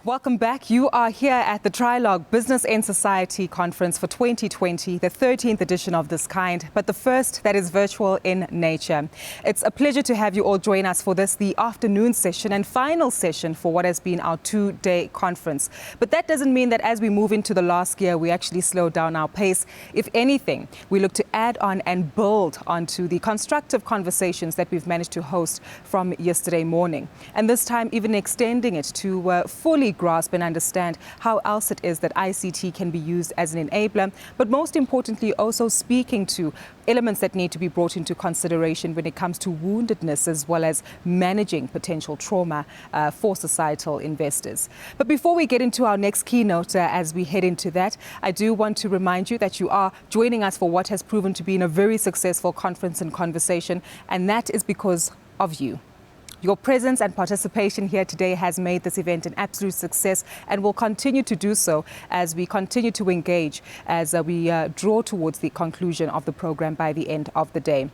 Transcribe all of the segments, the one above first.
Welcome back. You are here at the Trilogue Business and Society Conference for 2020, the 13th edition of this kind, but the first that is virtual in nature. It's a pleasure to have you all join us for this, the afternoon session and final session for what has been our two-day conference. But that doesn't mean that as we move into the last year, we actually slow down our pace. If anything, we look to add on and build onto the constructive conversations that we've managed to host from yesterday morning. And this time, even extending it to fully grasp and understand how else it is that ICT can be used as an enabler, but most importantly also speaking to elements that need to be brought into consideration when it comes to woundedness as well as managing potential trauma for societal investors. But before we get into our next keynote, as we head into that, I do want to remind you that you are joining us for what has proven to be a very successful conference and conversation, and that is because of you. Your presence and participation here today has made this event an absolute success and will continue to do so as we continue to engage as we draw towards the conclusion of the program by the end of the day.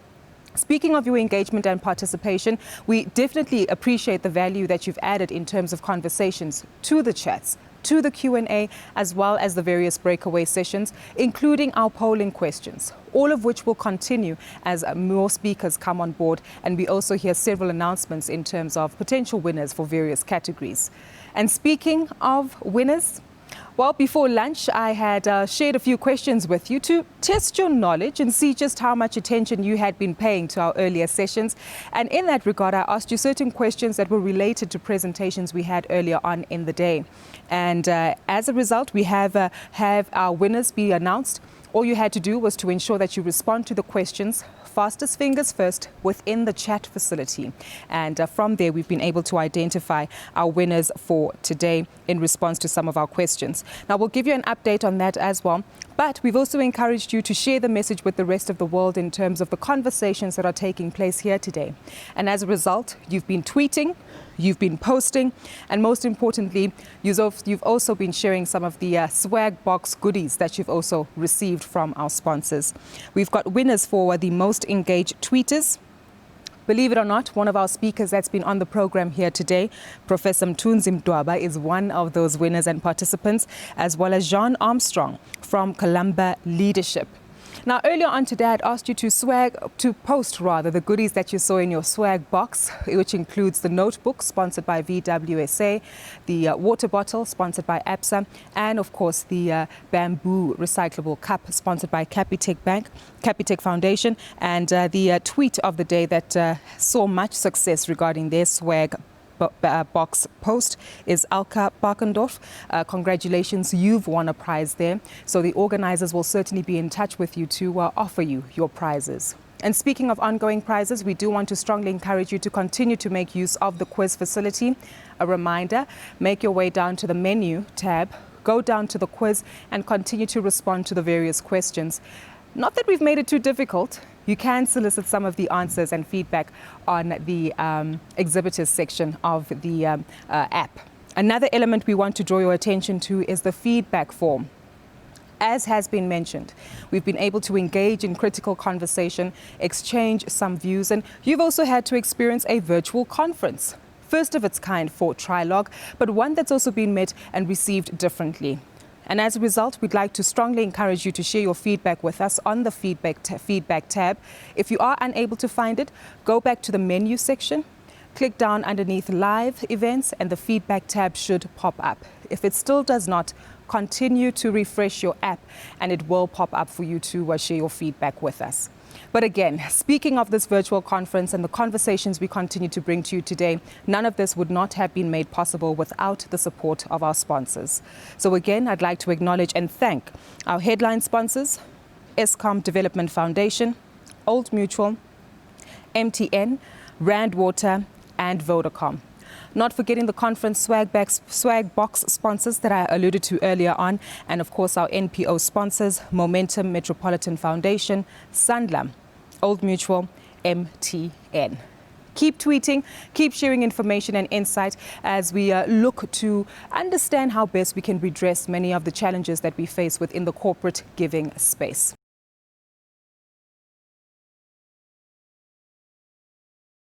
Speaking of your engagement and participation, we definitely appreciate the value that you've added in terms of conversations to the chats, to the Q&A, as well as the various breakaway sessions, including our polling questions, all of which will continue as more speakers come on board. And we also hear several announcements in terms of potential winners for various categories. And speaking of winners, well, before lunch, I had shared a few questions with you to test your knowledge and see just how much attention you had been paying to our earlier sessions. And in that regard, I asked you certain questions that were related to presentations we had earlier on in the day. And as a result, we have our winners be announced. All you had to do was to ensure that you respond to the questions fastest fingers first within the chat facility. And from there, we've been able to identify our winners for today in response to some of our questions. Now, we'll give you an update on that as well. But we've also encouraged you to share the message with the rest of the world in terms of the conversations that are taking place here today. And as a result, you've been tweeting, you've been posting, and most importantly, you've also been sharing some of the swag box goodies that you've also received from our sponsors. We've got winners for the most engaged tweeters. Believe it or not, one of our speakers that's been on the program here today, Professor Mthunzi Mdwaba, is one of those winners and participants, as well as Jean Armstrong from Columba Leadership. Now, earlier on today, I'd asked you to post the goodies that you saw in your swag box, which includes the notebook sponsored by VWSA, the water bottle sponsored by ABSA, and of course the bamboo recyclable cup sponsored by Capitec Foundation, and the tweet of the day that saw much success regarding their swag box post is Alka Barkendorf. Congratulations, you've won a prize there. So the organizers will certainly be in touch with you to offer you your prizes. And speaking of ongoing prizes, we do want to strongly encourage you to continue to make use of the quiz facility. A reminder, make your way down to the menu tab, go down to the quiz and continue to respond to the various questions. Not that we've made it too difficult. You can solicit some of the answers and feedback on the exhibitors section of the app. Another element we want to draw your attention to is the feedback form. As has been mentioned, we've been able to engage in critical conversation, exchange some views, and you've also had to experience a virtual conference. First of its kind for Trilogue, but one that's also been met and received differently. And as a result, we'd like to strongly encourage you to share your feedback with us on the feedback tab. If you are unable to find it, go back to the menu section, click down underneath live events, and the feedback tab should pop up. If it still does not, continue to refresh your app and it will pop up for you to share your feedback with us. But again, speaking of this virtual conference and the conversations we continue to bring to you today, none of this would not have been made possible without the support of our sponsors. So again, I'd like to acknowledge and thank our headline sponsors, Eskom Development Foundation, Old Mutual, MTN, Rand Water, and Vodacom. Not forgetting the conference swag box sponsors that I alluded to earlier on, and of course our NPO sponsors, Momentum Metropolitan Foundation, Sanlam, Old Mutual, MTN. Keep tweeting, keep sharing information and insight as we look to understand how best we can redress many of the challenges that we face within the corporate giving space.